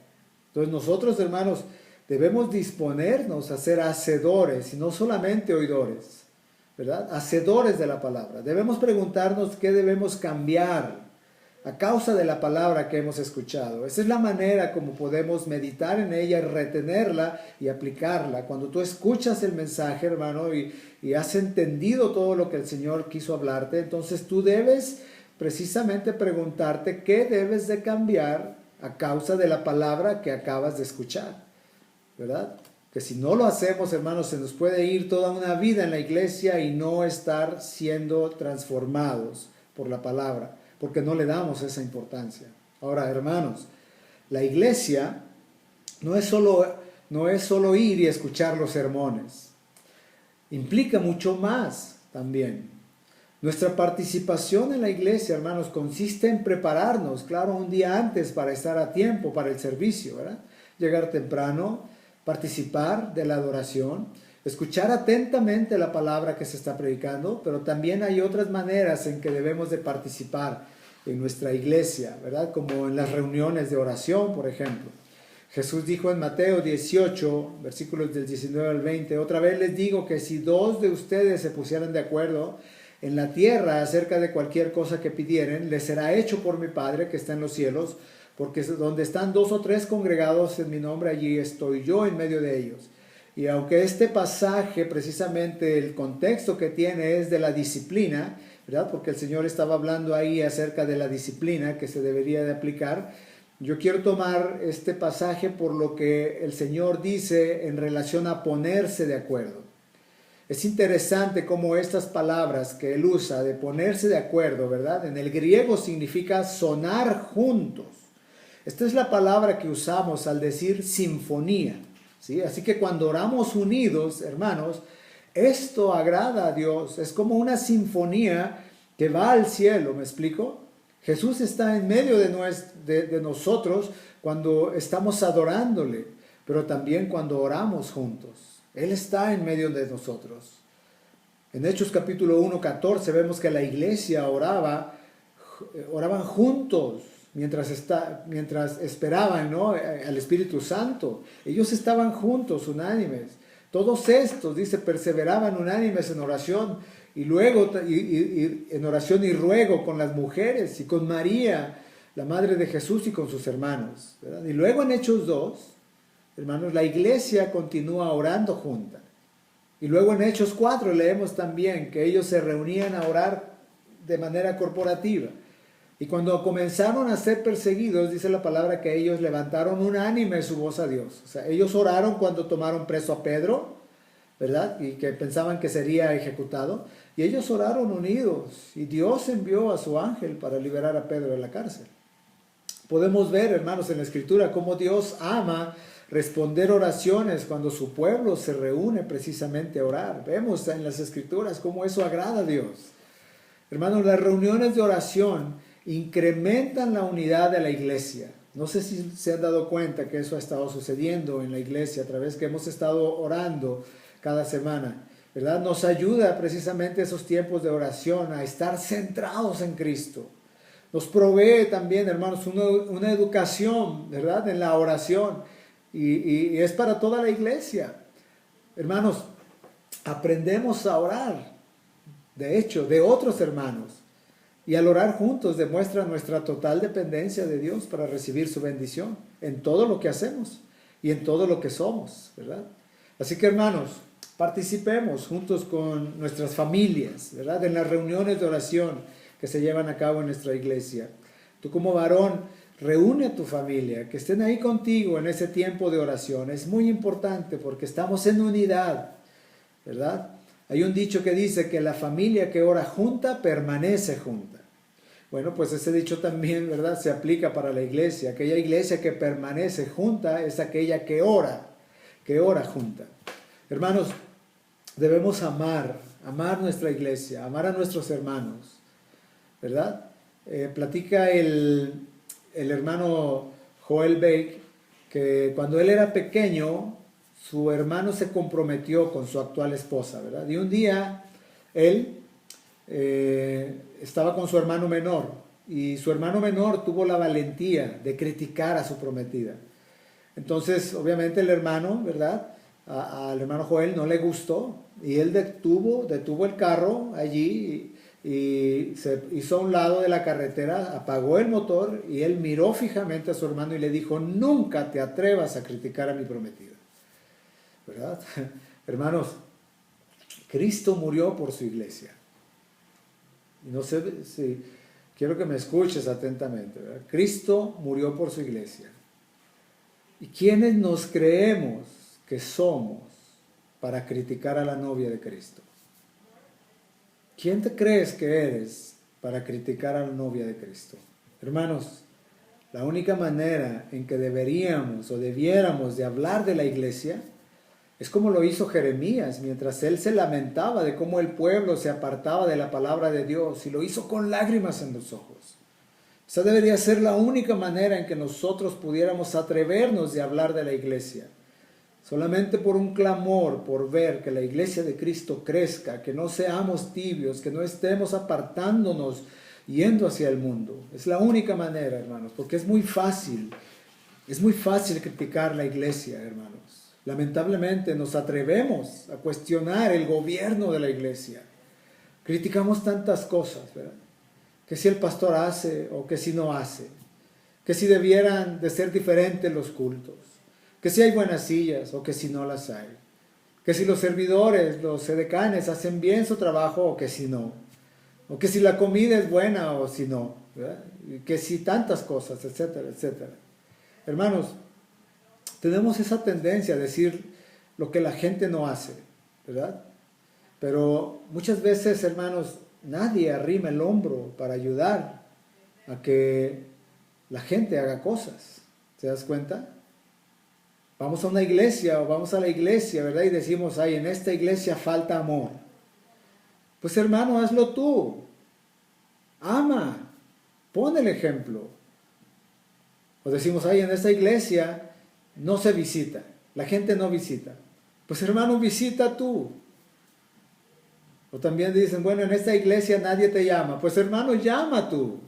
Entonces nosotros, hermanos, debemos disponernos a ser hacedores y no solamente oidores, ¿verdad? Hacedores de la palabra. Debemos preguntarnos qué debemos cambiar a causa de la palabra que hemos escuchado. Esa es la manera como podemos meditar en ella, retenerla y aplicarla. Cuando tú escuchas el mensaje, hermano, y has entendido todo lo que el Señor quiso hablarte, entonces tú debes precisamente preguntarte qué debes de cambiar a causa de la palabra que acabas de escuchar, ¿verdad? Que si no lo hacemos, hermanos, se nos puede ir toda una vida en la iglesia y no estar siendo transformados por la palabra, porque no le damos esa importancia. Ahora, hermanos, la iglesia no es solo ir y escuchar los sermones. Implica mucho más también. Nuestra participación en la iglesia, hermanos, consiste en prepararnos, claro, un día antes para estar a tiempo para el servicio, ¿verdad? Llegar temprano, participar de la adoración, escuchar atentamente la palabra que se está predicando, pero también hay otras maneras en que debemos de participar en nuestra iglesia, ¿verdad? Como en las reuniones de oración, por ejemplo. Jesús dijo en Mateo 18, versículos del 19 al 20, otra vez les digo que si dos de ustedes se pusieran de acuerdo en la tierra acerca de cualquier cosa que pidieren, les será hecho por mi Padre que está en los cielos, porque donde están 2 o 3 congregados en mi nombre, allí estoy yo en medio de ellos. Y aunque este pasaje, precisamente el contexto que tiene es de la disciplina, ¿verdad? Porque el Señor estaba hablando ahí acerca de la disciplina que se debería de aplicar, yo quiero tomar este pasaje por lo que el Señor dice en relación a ponerse de acuerdo. Es interesante cómo estas palabras que él usa de ponerse de acuerdo, ¿verdad? En el griego significa sonar juntos. Esta es la palabra que usamos al decir sinfonía, ¿sí? Así que cuando oramos unidos, hermanos, esto agrada a Dios. Es como una sinfonía que va al cielo, ¿me explico? Jesús está en medio de nosotros cuando estamos adorándole, pero también cuando oramos juntos. Él está en medio de nosotros. En Hechos capítulo 1, 14 vemos que la iglesia oraban juntos mientras esperaban, ¿no?, al Espíritu Santo. Ellos estaban juntos, unánimes. Todos estos, dice, perseveraban unánimes en oración y luego en oración y ruego con las mujeres y con María, la madre de Jesús, y con sus hermanos, ¿verdad? Y luego en Hechos 2, hermanos, la iglesia continúa orando junta. Y luego en Hechos 4 leemos también que ellos se reunían a orar de manera corporativa. Y cuando comenzaron a ser perseguidos, dice la palabra que ellos levantaron unánime su voz a Dios. O sea, ellos oraron cuando tomaron preso a Pedro, ¿verdad? Y que pensaban que sería ejecutado. Y ellos oraron unidos. Y Dios envió a su ángel para liberar a Pedro de la cárcel. Podemos ver, hermanos, en la Escritura cómo Dios ama responder oraciones cuando su pueblo se reúne precisamente a orar. Vemos en las Escrituras cómo eso agrada a Dios. Hermanos, las reuniones de oración incrementan la unidad de la iglesia. No sé si se han dado cuenta que eso ha estado sucediendo en la iglesia a través que hemos estado orando cada semana, ¿verdad? Nos ayuda precisamente esos tiempos de oración a estar centrados en Cristo. Nos provee también, hermanos, una educación, ¿verdad?, en la oración. Y es para toda la iglesia. Hermanos, aprendemos a orar, de hecho, de otros hermanos. Y al orar juntos demuestra nuestra total dependencia de Dios para recibir su bendición en todo lo que hacemos y en todo lo que somos, ¿verdad? Así que, hermanos, participemos juntos con nuestras familias, ¿verdad?, en las reuniones de oración que se llevan a cabo en nuestra iglesia. Tú como varón, reúne a tu familia, que estén ahí contigo en ese tiempo de oración. Es muy importante porque estamos en unidad, ¿verdad? Hay un dicho que dice que la familia que ora junta permanece junta. Bueno, pues ese dicho también, ¿verdad?, se aplica para la iglesia. Aquella iglesia que permanece junta es aquella que ora junta. Hermanos, debemos amar nuestra iglesia, amar a nuestros hermanos, ¿verdad? Platica el hermano Joel Bake que cuando él era pequeño, su hermano se comprometió con su actual esposa, ¿verdad? Y un día él estaba con su hermano menor y su hermano menor tuvo la valentía de criticar a su prometida. Entonces, obviamente el hermano, ¿verdad?, al hermano Joel no le gustó y él detuvo el carro allí y se hizo a un lado de la carretera, apagó el motor y él miró fijamente a su hermano y le dijo: nunca te atrevas a criticar a mi prometida, ¿verdad? Hermanos, Cristo murió por su iglesia. No sé si quiero que me escuches atentamente, ¿verdad? Cristo murió por su iglesia. ¿Y quiénes nos creemos que somos para criticar a la novia de Cristo? ¿Quién te crees que eres para criticar a la novia de Cristo? Hermanos, la única manera en que deberíamos o debiéramos de hablar de la iglesia es como lo hizo Jeremías mientras él se lamentaba de cómo el pueblo se apartaba de la palabra de Dios, y lo hizo con lágrimas en los ojos. Esa debería ser la única manera en que nosotros pudiéramos atrevernos de hablar de la iglesia. Solamente por un clamor, por ver que la iglesia de Cristo crezca, que no seamos tibios, que no estemos apartándonos yendo hacia el mundo. Es la única manera, hermanos, porque es muy fácil criticar la iglesia, hermanos. Lamentablemente nos atrevemos a cuestionar el gobierno de la iglesia. Criticamos tantas cosas, ¿verdad? Que si el pastor hace o que si no hace, que si debieran de ser diferentes los cultos, que si hay buenas sillas o que si no las hay, que si los servidores, los edecanes hacen bien su trabajo o que si no, o que si la comida es buena o si no, ¿verdad? Que si tantas cosas, etcétera, etcétera. Hermanos, tenemos esa tendencia a decir lo que la gente no hace, ¿verdad? Pero muchas veces, hermanos, nadie arrima el hombro para ayudar a que la gente haga cosas. ¿Te das cuenta? Vamos a una iglesia o vamos a la iglesia, ¿verdad? Y decimos: ay, en esta iglesia falta amor. Pues hermano, hazlo tú. Ama. Pon el ejemplo. O decimos: ay, en esta iglesia no se visita. La gente no visita. Pues hermano, visita tú. O también dicen: bueno, en esta iglesia nadie te llama. Pues hermano, llama tú.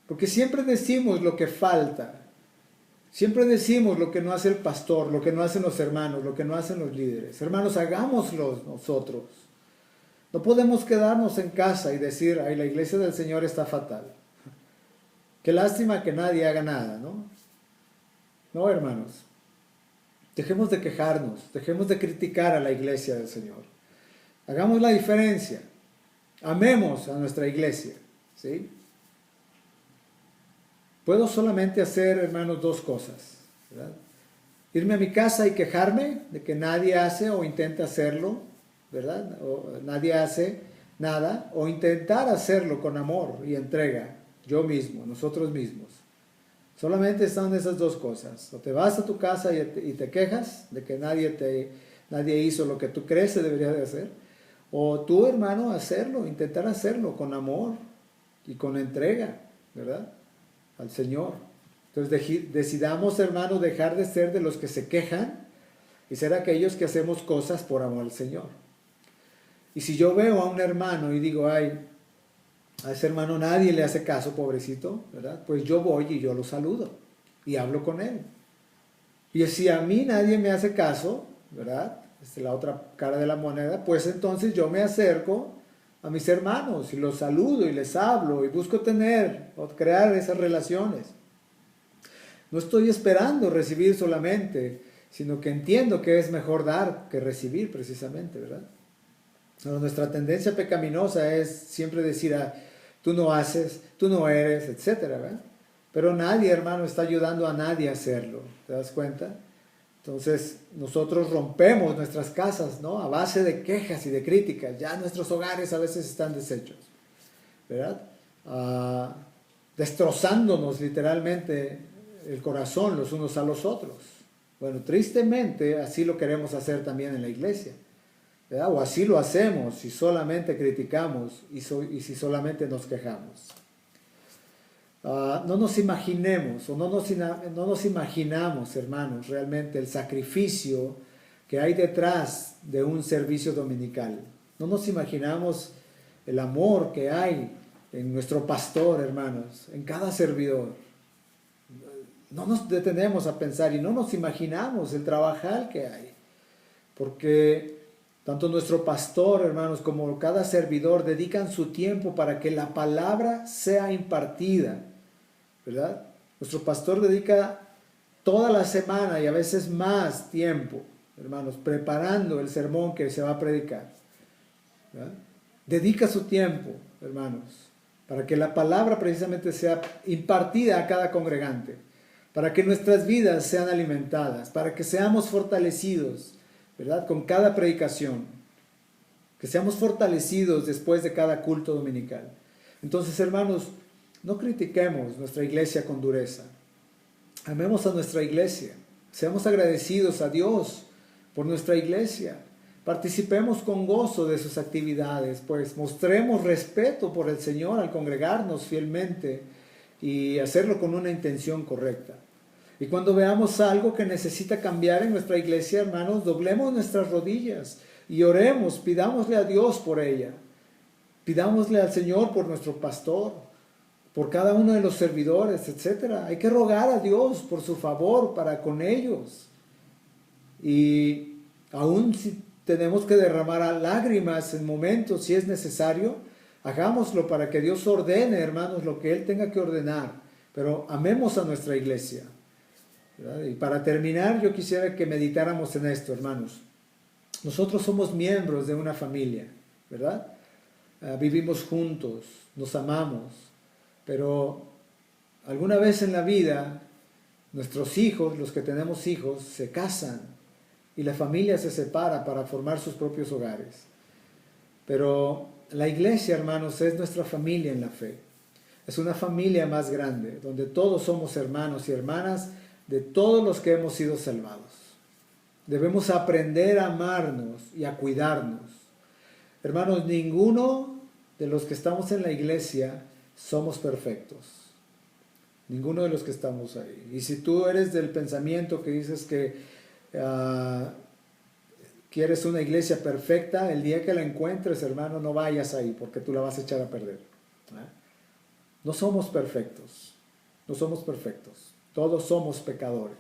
Porque siempre decimos lo que falta. Siempre decimos lo que no hace el pastor, lo que no hacen los hermanos, lo que no hacen los líderes. Hermanos, hagámoslo nosotros. No podemos quedarnos en casa y decir: ay, la iglesia del Señor está fatal. Qué lástima que nadie haga nada, ¿no? No, hermanos. Dejemos de quejarnos, dejemos de criticar a la iglesia del Señor. Hagamos la diferencia. Amemos a nuestra iglesia, ¿sí? Puedo solamente hacer, hermanos, dos cosas, ¿verdad? Irme a mi casa y quejarme de que nadie hace o intenta hacerlo, ¿verdad? O nadie hace nada, o intentar hacerlo con amor y entrega, yo mismo, nosotros mismos. Solamente están esas dos cosas. O te vas a tu casa y te quejas de que nadie hizo lo que tú crees que debería de hacer. O tú, hermano, hacerlo, intentar hacerlo con amor y con entrega, ¿verdad? Al Señor. Entonces decidamos, hermano, dejar de ser de los que se quejan y ser aquellos que hacemos cosas por amor al Señor. Y si yo veo a un hermano y digo, ay, a ese hermano nadie le hace caso, pobrecito, ¿verdad? Pues yo voy y yo lo saludo y hablo con él. Y si a mí nadie me hace caso, ¿verdad? Esta es la otra cara de la moneda, pues entonces yo me acerco a mis hermanos y los saludo y les hablo y busco tener o crear esas relaciones. No estoy esperando recibir solamente, sino que entiendo que es mejor dar que recibir precisamente, ¿verdad? Pero nuestra tendencia pecaminosa es siempre decir, tú no haces, tú no eres, etcétera, ¿verdad? Pero nadie, hermano, está ayudando a nadie a hacerlo, ¿te das cuenta? Entonces, nosotros rompemos nuestras casas, ¿no? A base de quejas y de críticas. Ya nuestros hogares a veces están deshechos, ¿verdad? Destrozándonos literalmente el corazón los unos a los otros. Bueno, tristemente, así lo queremos hacer también en la iglesia, ¿verdad? O así lo hacemos si solamente criticamos y si solamente nos quejamos. No nos imaginemos o no nos imaginamos, hermanos, realmente el sacrificio que hay detrás de un servicio dominical. No nos imaginamos el amor que hay en nuestro pastor, hermanos, en cada servidor. No nos detenemos a pensar y no nos imaginamos el trabajar que hay. Porque tanto nuestro pastor, hermanos, como cada servidor dedican su tiempo para que la palabra sea impartida, ¿verdad? Nuestro pastor dedica toda la semana y a veces más tiempo, hermanos, preparando el sermón que se va a predicar, ¿verdad? Dedica su tiempo, hermanos, para que la palabra precisamente sea impartida a cada congregante, para que nuestras vidas sean alimentadas, para que seamos fortalecidos, ¿verdad? Con cada predicación, que seamos fortalecidos después de cada culto dominical. Entonces, hermanos, no critiquemos nuestra iglesia con dureza. Amemos a nuestra iglesia. Seamos agradecidos a Dios por nuestra iglesia. Participemos con gozo de sus actividades, pues mostremos respeto por el Señor al congregarnos fielmente y hacerlo con una intención correcta. Y cuando veamos algo que necesita cambiar en nuestra iglesia, hermanos, doblemos nuestras rodillas y oremos, pidámosle a Dios por ella. Pidámosle al Señor por nuestro pastor, por cada uno de los servidores, etc. Hay que rogar a Dios por su favor para con ellos. Y aún si tenemos que derramar lágrimas en momentos, si es necesario, hagámoslo para que Dios ordene, hermanos, lo que Él tenga que ordenar. Pero amemos a nuestra iglesia, ¿verdad? Y para terminar, yo quisiera que meditáramos en esto, hermanos. Nosotros somos miembros de una familia, ¿verdad? Vivimos juntos, nos amamos. Pero alguna vez en la vida, nuestros hijos, los que tenemos hijos, se casan y la familia se separa para formar sus propios hogares. Pero la iglesia, hermanos, es nuestra familia en la fe. Es una familia más grande, donde todos somos hermanos y hermanas de todos los que hemos sido salvados. Debemos aprender a amarnos y a cuidarnos. Hermanos, ninguno de los que estamos en la iglesia somos perfectos. Ninguno de los que estamos ahí. Y si tú eres del pensamiento que dices que quieres una iglesia perfecta, el día que la encuentres, hermano, no vayas ahí porque tú la vas a echar a perder. No somos perfectos. No somos perfectos. Todos somos pecadores.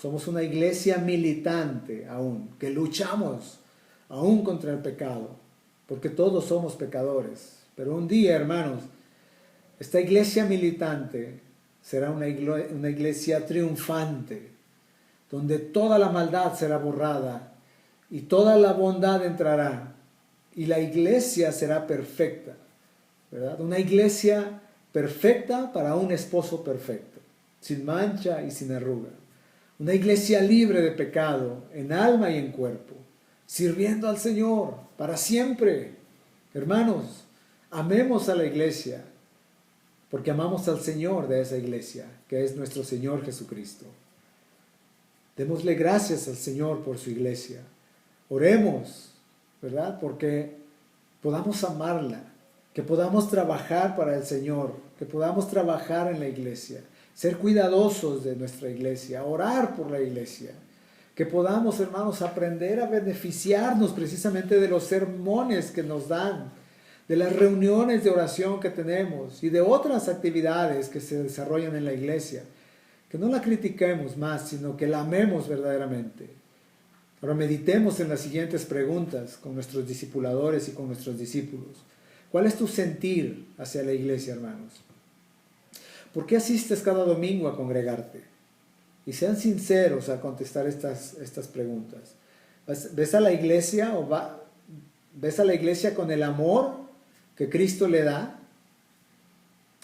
Somos una iglesia militante aún, que luchamos aún contra el pecado, porque todos somos pecadores. Pero un día, hermanos, esta iglesia militante será una iglesia triunfante, donde toda la maldad será borrada y toda la bondad entrará y la iglesia será perfecta, ¿verdad? Una iglesia perfecta para un esposo perfecto, sin mancha y sin arruga. Una iglesia libre de pecado en alma y en cuerpo, sirviendo al Señor para siempre. Hermanos, amemos a la iglesia, porque amamos al Señor de esa iglesia, que es nuestro Señor Jesucristo. Démosle gracias al Señor por su iglesia. Oremos, ¿verdad? Porque podamos amarla, que podamos trabajar para el Señor, que podamos trabajar en la iglesia, ser cuidadosos de nuestra iglesia, orar por la iglesia, que podamos, hermanos, aprender a beneficiarnos precisamente de los sermones que nos dan, de las reuniones de oración que tenemos y de otras actividades que se desarrollan en la iglesia. Que no la critiquemos más, sino que la amemos verdaderamente. Ahora meditemos en las siguientes preguntas con nuestros discipuladores y con nuestros discípulos. ¿Cuál es tu sentir hacia la iglesia, hermanos? ¿Por qué asistes cada domingo a congregarte? Y sean sinceros al contestar estas preguntas. ¿Ves a la iglesia ves a la iglesia con el amor que Cristo le da?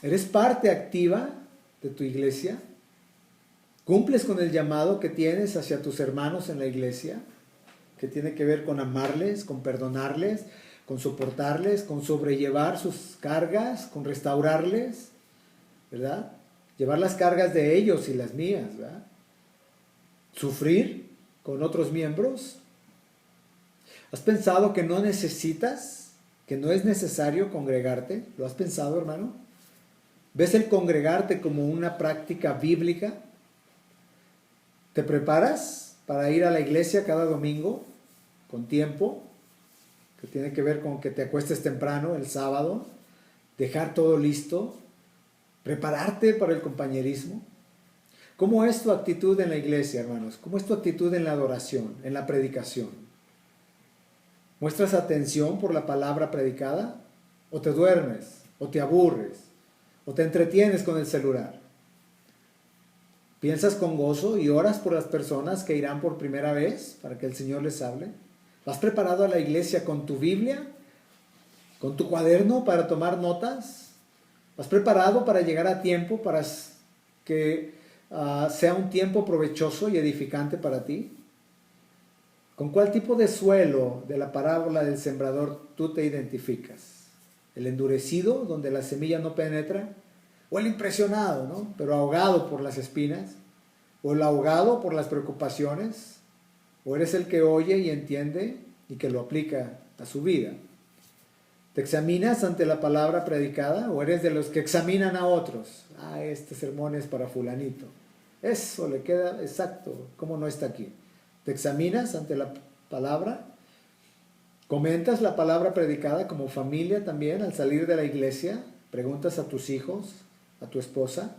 ¿Eres parte activa de tu iglesia? ¿Cumples con el llamado que tienes hacia tus hermanos en la iglesia? Que tiene que ver con amarles, con perdonarles, con soportarles, con sobrellevar sus cargas, con restaurarles, ¿verdad? Llevar las cargas de ellos y las mías, ¿verdad? Sufrir con otros miembros. ¿Has pensado que no necesitas, que no es necesario congregarte? ¿Lo has pensado, hermano? ¿Ves el congregarte como una práctica bíblica? ¿Te preparas para ir a la iglesia cada domingo con tiempo? Que tiene que ver con que te acuestes temprano el sábado, dejar todo listo, prepararte para el compañerismo. ¿Cómo es tu actitud en la iglesia, hermanos? ¿Cómo es tu actitud en la adoración, en la predicación? ¿Muestras atención por la palabra predicada? ¿O te duermes? ¿O te aburres? ¿O te entretienes con el celular? ¿Piensas con gozo y oras por las personas que irán por primera vez para que el Señor les hable? ¿Has preparado a la iglesia con tu Biblia? ¿Con tu cuaderno para tomar notas? ¿Has preparado para llegar a tiempo, para que sea un tiempo provechoso y edificante para ti? ¿Con cuál tipo de suelo de la parábola del sembrador tú te identificas? ¿El endurecido, donde la semilla no penetra? ¿O el impresionado, ¿no? Pero ahogado por las espinas? ¿O el ahogado por las preocupaciones? ¿O eres el que oye y entiende y que lo aplica a su vida? ¿Te examinas ante la palabra predicada o eres de los que examinan a otros? Este sermón es para fulanito. Eso le queda exacto, ¿cómo no está aquí? ¿Te examinas ante la palabra? ¿Comentas la palabra predicada como familia también al salir de la iglesia? ¿Preguntas a tus hijos, a tu esposa?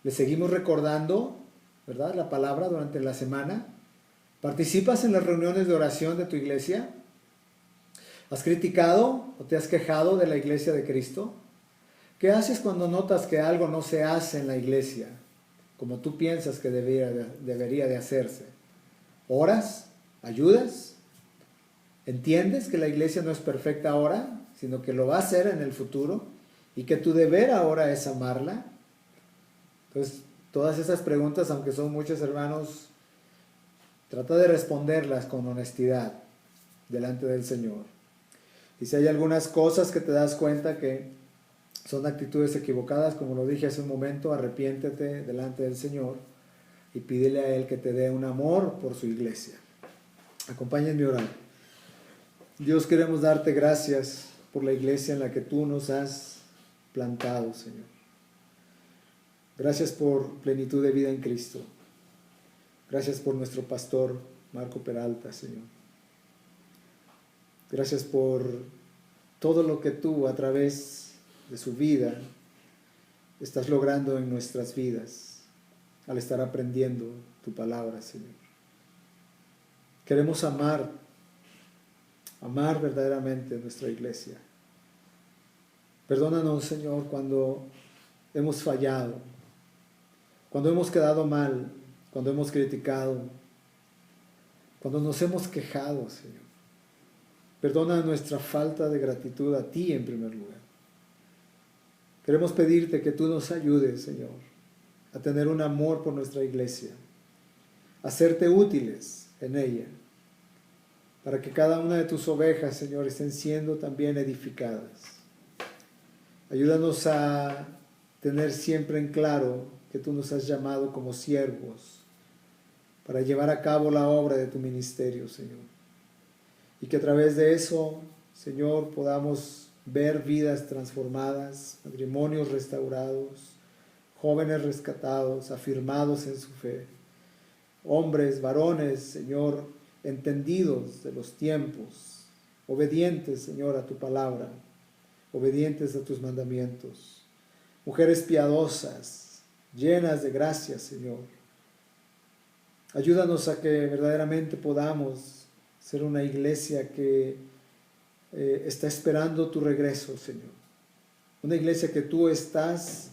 ¿Le seguimos recordando, verdad, la palabra durante la semana? ¿Participas en las reuniones de oración de tu iglesia? ¿Has criticado o te has quejado de la iglesia de Cristo? ¿Qué haces cuando notas que algo no se hace en la iglesia como tú piensas que debería de hacerse? ¿Oras? ¿Ayudas? ¿Entiendes que la iglesia no es perfecta ahora, sino que lo va a ser en el futuro y que tu deber ahora es amarla? Entonces, todas esas preguntas, aunque son muchos, hermanos, trata de responderlas con honestidad delante del Señor. Y si hay algunas cosas que te das cuenta que son actitudes equivocadas, como lo dije hace un momento, arrepiéntete delante del Señor y pídele a Él que te dé un amor por su iglesia. Acompáñenme a orar. Dios, queremos darte gracias por la iglesia en la que tú nos has plantado, Señor. Gracias por plenitud de vida en Cristo. Gracias por nuestro pastor Marco Peralta, Señor. Gracias por todo lo que tú a través de su vida estás logrando en nuestras vidas al estar aprendiendo tu palabra, Señor. Queremos amar verdaderamente nuestra iglesia. Perdónanos, Señor, cuando hemos fallado, cuando hemos quedado mal, cuando hemos criticado, cuando nos hemos quejado, Señor. Perdona nuestra falta de gratitud a ti en primer lugar. Queremos pedirte que tú nos ayudes, Señor, a tener un amor por nuestra iglesia, a serte útiles en ella, para que cada una de tus ovejas, Señor, estén siendo también edificadas. Ayúdanos a tener siempre en claro que tú nos has llamado como siervos para llevar a cabo la obra de tu ministerio, Señor. Y que a través de eso, Señor, podamos ver vidas transformadas, matrimonios restaurados, jóvenes rescatados, afirmados en su fe, hombres, varones, Señor, entendidos de los tiempos, obedientes, Señor, a tu palabra, obedientes a tus mandamientos, mujeres piadosas, llenas de gracia, Señor. Ayúdanos a que verdaderamente podamos ser una iglesia que está esperando tu regreso, Señor. Una iglesia que tú estás,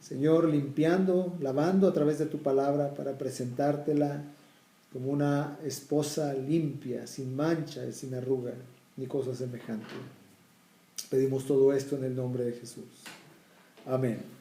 Señor, limpiando, lavando a través de tu palabra para presentártela como una esposa limpia, sin mancha, sin arruga, ni cosa semejante. Pedimos todo esto en el nombre de Jesús. Amén.